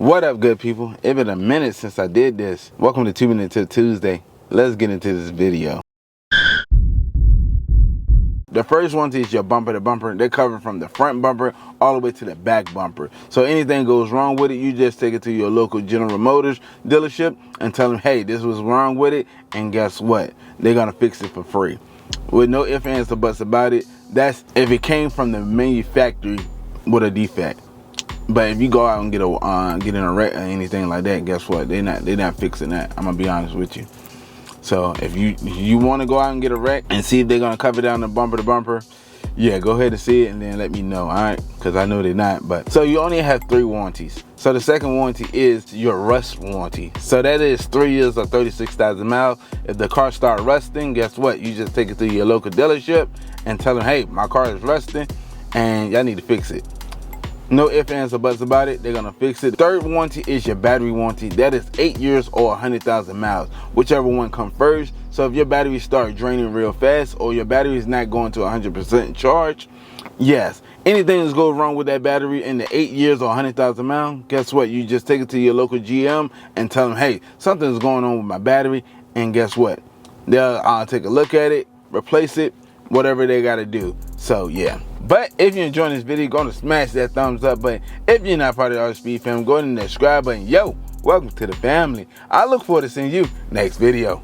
What up, good people? It's been a minute since I did this. Welcome to 2 Minutes to Tuesday. Let's get into this video. The first one is your bumper to bumper. They cover from the front bumper all the way to the back bumper. So anything goes wrong with it, you just take it to your local General Motors dealership and tell them, hey, this was wrong with it, and guess what? They're gonna fix it for free. With no ifs, ands, or buts about it. That's if it came from the manufacturer with a defect. But if you go out and get in a wreck or anything like that, guess what? They're not fixing that. I'm gonna be honest with you. So if you want to go out and get a wreck and see if they're gonna cover down the bumper to bumper, yeah, go ahead and see it and then let me know, all right? Because I know they're not. But so you only have 3 warranties. So the second warranty is your rust warranty. So that is 3 years or 36,000 miles. If the car starts rusting, guess what? You just take it to your local dealership and tell them, hey, my car is rusting and y'all need to fix it. No ifs, ands, or buts about it. They're gonna fix it. Third warranty is your battery warranty. That is 8 years or 100,000 miles, whichever one comes first. So if your battery starts draining real fast or your battery is not going to 100% charge, yes, anything that goes wrong with that battery in the 8 years or 100,000 miles, guess what? You just take it to your local GM and tell them, hey, something's going on with my battery, and guess what? They'll take a look at it, replace it, whatever they gotta do. So yeah. But if you're enjoying this video, go and smash that thumbs up button. If you're not part of the Artofspeedd family, go ahead and subscribe button. Yo, welcome to the family. I look forward to seeing you next video.